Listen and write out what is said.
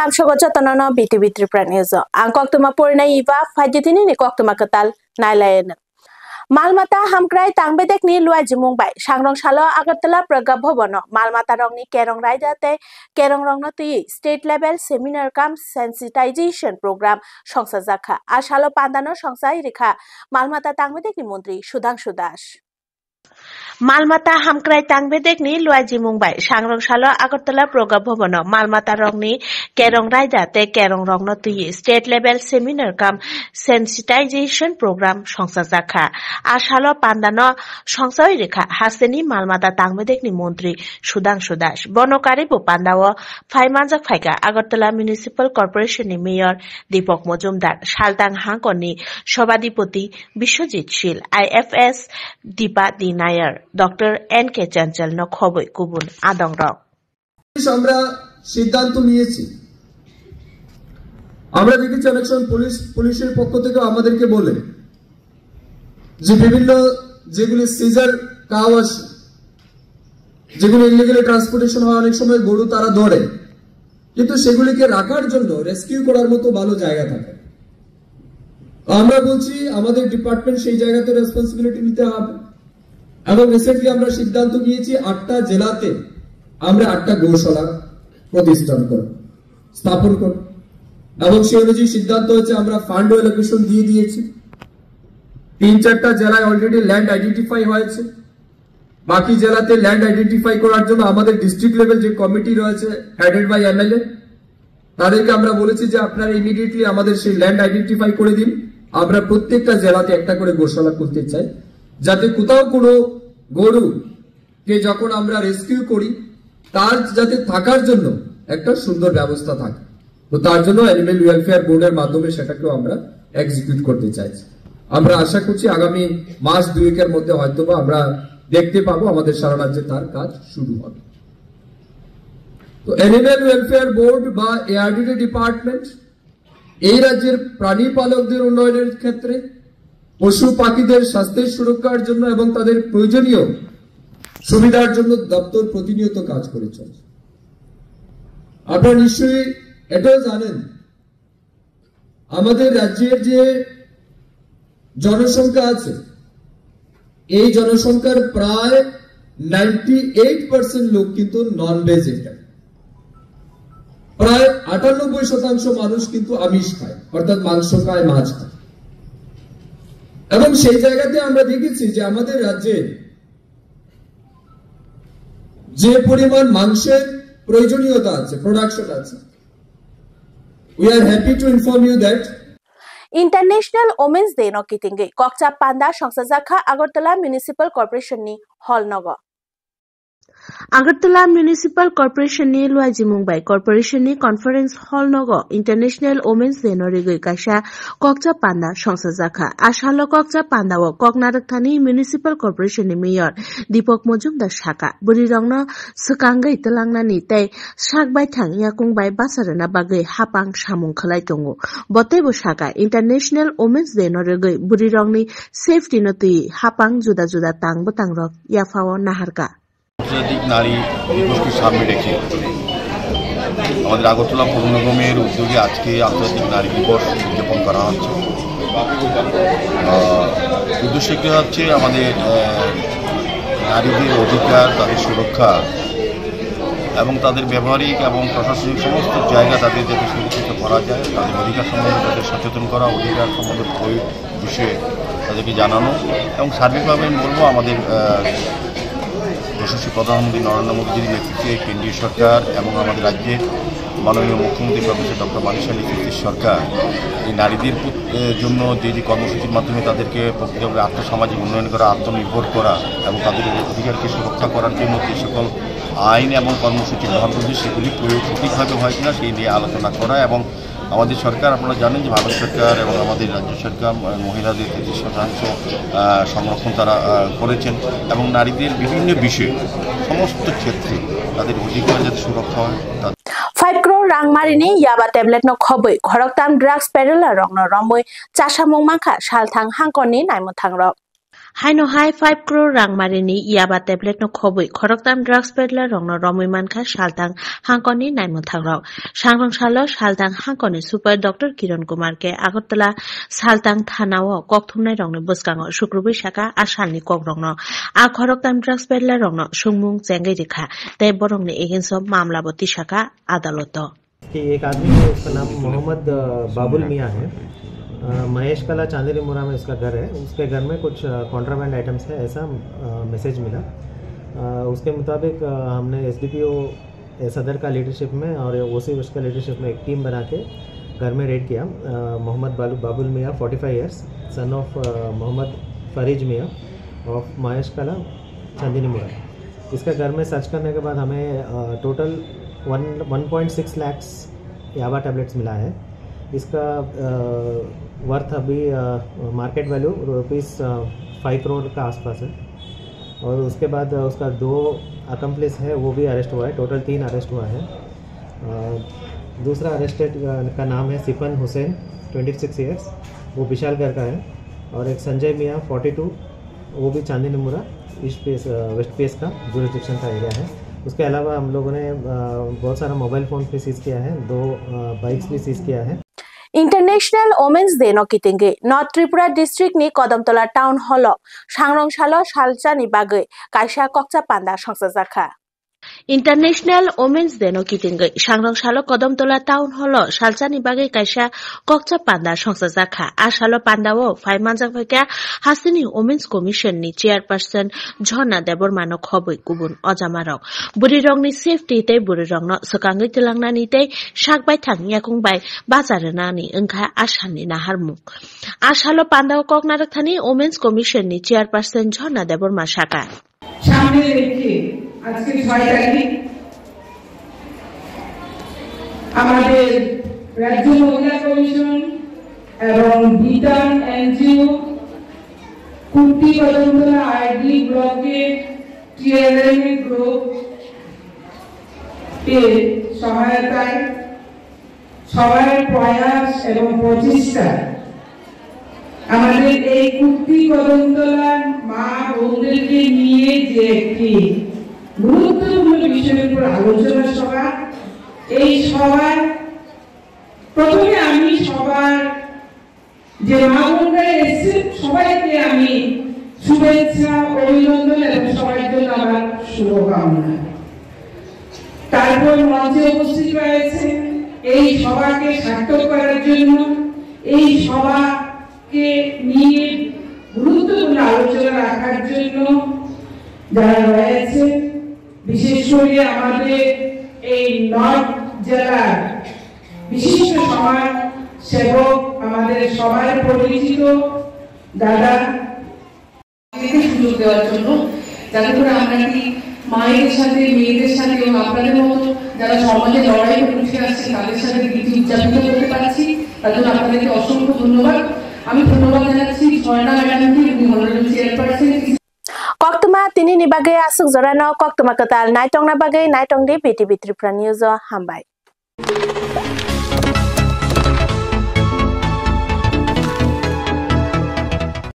Angshoko jotono BTV Tripura News. Ang koktuma purna iba fajitini ni koktuma ketal nailayan. Malmata hamkrai tangbedek ni luai jimung bai. Sangrong salo Agartala Praga Bhobono. Malmata rong ni kerong raijate kerong rong no tui state level seminar kam sensitization program songsa jakha. Ashalo pandano songsa irikha. Malmata tangbedek ni Mantri Sudhanshu Das. Malmata hamkrai tangbedek ni luai jimung bai. Sangrong salo Agartala Praga Bhobono. Malmata rong ni kerong raijate kerong rong no tui state level seminar kam sensitization program songsa jakha. Ashalo pandano songsa irikha. Haseni Malmata tangbedek ni Mantri Sudhanshu Das. Bonokari bo pandawo Phaimanjak phaika Agartala Municipal Corporation ni Mayor Deepak Majumdar. Saltang Hangkon ni Sabhadipoti Biswajit Shil. IFS Deepa D. Nair. Dr. N.K. Chanchal no khoboi kubun adong rok. আমরা সিদ্ধান্ত নিয়েছি আমরা দেখেছি অনেক সময় পুলিশের পক্ষ থেকে আমাদেরকে বলে যে বিভিন্ন যেগুলি সিজার কাউ আসে যেগুলো ইলিগালি ট্রান্সপোর্টেশন হয় অনেক সময় গরু তারা ধরে কিন্তু সেগুলিকে রাখার জন্য রেস্কিউ করার মতো ভালো জায়গা থাকে আমরা বলছি আমাদের ডিপার্টমেন্ট সেই জায়গাতে রেসপন্সিবিলিটি নিতে হবে এবং রিসেন্টলি আমরা সিদ্ধান্ত নিয়েছি 8টা জেলাতে আমরা 8টা গৌশালা প্রতিষ্ঠান করব স্থাপন করব এবং সেই অনুযায়ী সিদ্ধান্ত হয়েছে আমরা ফান্ড অ্যালোকেশন দিয়ে দিয়েছি 3-4টা জেলায় অলরেডি ল্যান্ড আইডেন্টিফাই হয়েছে বাকি জেলাতে ল্যান্ড আইডেন্টিফাই করার জন্য আমাদের ডিস্ট্রিক্ট লেভেল যে কমিটি রয়েছে হেডেড বাই এমএলএ তাদেরকে আমরা বলেছি যে আপনারা ইমিডিয়েটলি আমাদের সেই ল্যান্ড আইডেন্টিফাই করে দিন আমরা প্রত্যেকটা জেলাতে একটা করে গৌশালা করতে চাই যাতে কোথাও কোনো গরু কে যখন আমরা রেস্কিউ করি তার যাতে থাকার জন্য একটা সুন্দর ব্যবস্থা থাকে তো তার জন্য অ্যানিমাল ওয়েলফেয়ার বোর্ডের মাধ্যমে সেটাকেও আমরা এক্সিকিউট করতে চাইছি আমরা আশা করছি আগামী মাস দুয়েকের মধ্যে হয়তোবা আমরা দেখতে পাবো আমাদের সারা রাজ্যে তার কাজ শুরু হবে তো অ্যানিমাল ওয়েলফেয়ার বোর্ড বা এআরডিডি ডিপার্টমেন্ট এই রাজ্যের প্রাণী পালকদের উন্নয়নের ক্ষেত্রে পশু পাখিদের স্বাস্থ্যের সুরক্ষার জন্য এবং তাদের প্রয়োজনীয় সুবিধার জন্য দপ্তর প্রতিনিয়ত কাজ করে চলছে আপনারা নিশ্চয়ই এটাও জানেন আমাদের রাজ্যের যে জনসংখ্যা আছে এই জনসংখ্যার প্রায় 98% লোক কিন্তু নন ভেজিটেরিয়ান প্রায় 98% মানুষ কিন্তু আমিষ খায় অর্থাৎ মাংস খায় মাছ খায় এবং সেই জায়গাতে আমরা দেখেছি যে আমাদের রাজ্যে যে পরিমাণ মাংসের প্রয়োজনীয়তা আছে প্রোডাকশন আছে we are happy to inform you that International Women's Day no kitinge kokcha panda songsa jakha Agartala Municipal Corporation ni Holnogo Agartala Municipal Corporation ni luai jimung bai corporation ni conference hall nogo International Women's Day no rigoi kaisa kokcha panda songsa jakha ashalo kokcha panda o koknarak thani Municipal Corporation ni Mayor Deepak Majumdar saka buri rongno sukangai telangna ni tei sakbai thang yakung bai basarana bagai hapang samung khalai tongo botai bo saka International Women's Day no rigoi buri rongni safety no tui hapang juda juda tang botang rok yafao naharka আন্তর্জাতিক নারী দিবসকে সামনে রেখে আমাদের আগরতলা পৌর নিগমের উদ্যোগে আজকে আন্তর্জাতিক নারী দিবস উদযাপন করা হচ্ছে উদ্দেশ্যটি হচ্ছে আমাদের নারীদের অধিকার তাদের সুরক্ষা এবং তাদের ব্যবহারিক এবং প্রশাসনিক সমস্ত জায়গা তাদের যাতে সুরক্ষিত করা যায় তাদের অধিকার সম্বন্ধে তাদের সচেতন করা অধিকার সম্বন্ধে বিষয়ে তাদেরকে জানানো এবং সার্বিকভাবে বলবো আমাদের যশস্বী প্রধানমন্ত্রী নরেন্দ্র মোদীর নেতৃত্বে কেন্দ্রীয় সরকার এবং আমাদের রাজ্যের মাননীয় মুখ্যমন্ত্রী প্রফেসর ডক্টর মানিশা নেতৃত্বের সরকার এই নারীদের জন্য যে কর্মসূচির মাধ্যমে তাদেরকে প্রকৃতভাবে আর্থসামাজিক উন্নয়ন করা আত্মনির্ভর করা এবং তাদের অধিকারকে সুরক্ষা করার জন্য যে সকল আইন এবং কর্মসূচি গ্রহণ করছে সেগুলি প্রয়োগ সঠিকভাবে হয় কিনা সেই নিয়ে আলোচনা করা এবং আমাদের সরকার আপনারা জানেন যে ভারত সরকার এবং আমাদের রাজ্য সরকার মহিলাদের 30% সংরক্ষণ তারা করেছেন এবং নারীদের বিভিন্ন বিষয়ে সমস্ত ক্ষেত্রে তাদের অধিকার যাতে সুরক্ষা হয় 5 crore rangmarini yaba tablet no khoboi ঘরকতাম ড্রাগস পেডলার রং no রমবই চাষামং মাখা সালথাং হাংকনি নাইমথাং রক Haino hai 5 crore rangmarini yaba tablet no khobui khoroktam drugs peddler rongno romui mankha saltang hangkoni naimothagrok sangrong salo saltang hangkoni super Dr. Kiran Kumar ke Agartala saltang thanao kokthumnai rongni buskango shukrubai saka asalni kokrongno a khoroktam drugs peddler rongno sungmung jengai rekha tei borongni against मामलावती शाखा अदालत कि एक आदमी है, उसका नाम मोहम्मद बाबुल मियाँ है। महेश कला चांदेरी मुरा में इसका घर है। उसके घर में कुछ कॉन्ट्राबैंड आइटम्स है ऐसा मैसेज मिला। उसके मुताबिक हमने एसडीपीओ सदर का लीडरशिप में और ओसी उसका लीडरशिप में एक टीम बना के घर में रेड किया। मोहम्मद बाबुल मियाँ 45 ईयर्स सन ऑफ मोहम्मद फरीज मियाँ ऑफ महेश कला चांदेरी मुरा। इसका घर में सर्च करने के बाद हमें टोटल 1.6 लाख याबा टैबलेट्स मिला है। इसका वर्थ अभी मार्केट वैल्यू ₹5 करोड़ का आसपास है। और उसके बाद उसका 2 अकम्प्लिस है वो भी अरेस्ट हुआ है। टोटल 3 अरेस्ट हुआ है। दूसरा अरेस्टेड का नाम है सिफन हुसैन 26 ईयर्स, वो विशालगढ़ का है। और एक संजय मियाँ 42, वो भी चांदनी मुरा ईस्ट पेस वेस्ट पेस का जुरिस्डिक्शन का एरिया है। उसके अलावा हम लोगों ने बहुत सारा मोबाइल फोन भी सीज किया है, 2 बाइक्स भी सीज किया है। इंटरनेशनल वोमेन्स डे नो कितिंगे नॉर्थ त्रिपुरा डिस्ट्रिक्ट नि कदमतला टाउन हॉल सांग्रंसालो सालचानि बागै कायसा कक्चा पान्दा संसाजाखा इंटरनेशनल वोमेन्स डे नो कितिंगे सांग्रंसालो कदमतला टाउन हॉल सालचानि बागै कायसा कक्चा पान्दा संसाजाखा आसालो पान्दाओ फाइमानजाक फैका हासिनि वोमेन्स कमिशन नि चेयरपर्सन झरना देबरमानो खबै गुबुन अजामारक बुरिरंगनि सेफ्टी तै बुरिरंगनो सकांगै तिलांनानि तै साकबाय थां याकुंबाय बाजारनानि ओंखा आसानि नाहारमु आसालो पान्दाओ ककनारक थानि वोमेन्स कमिशन नि चेयरपर्सन झरना देबरमा साका सामने রেখে আজকে 6 তারিখ আমাদের রাজ্য মহিলা কমিশন এবং বিটান এনজিও কুটি কদমতলা আইডি ব্লকের টিএলএম গ্রুপ এর সহায়তায় সবার প্রয়াস এবং প্রচেষ্টা আমাদের এই কুটি কদমতলা মা বোনদেরকে নিয়ে যে একটি গুরুত্বপূর্ণ বিষয়ের উপর আলোচনা সভা, এই সভার প্রথমে আমি সবার যে মা বোনরা এসেছে সবাইকে আমি শুভেচ্ছা অভিনন্দন এবং সবার জন্য আমার শুভকামনা। তারপর মঞ্চে উপস্থিত রয়েছে এই সভাকে সার্থক করার জন্য, এই সভাকে নিয়ে গুরুত্বপূর্ণ আলোচনা রাখার জন্য যারা রয়েছে, বিশেষ করে আমাদের এই নর্থ জেলার বিশিষ্ট সমাজ সেবক আমাদের সবার পরিচিত দাদা সুযোগ দেওয়ার জন্য, যাতে করে আমরা কি মায়েদের সাথে মেয়েদের সাথে এবং আপনাদের মতো যারা সমাজে লড়াই করে উঠে আসছে তাদের সাথে গীতি উদযাপিত করতে পারছি, তার জন্য আপনাদেরকে অসংখ্য ধন্যবাদ। আমি ধন্যবাদ জানাচ্ছি ঝর্ণা ম্যাডামকে, উনি honourable chairperson. Koktuma tini ni bagai asuk zorano koktuma ketal naitong na bagai naitong di BTV Tripura News hambai.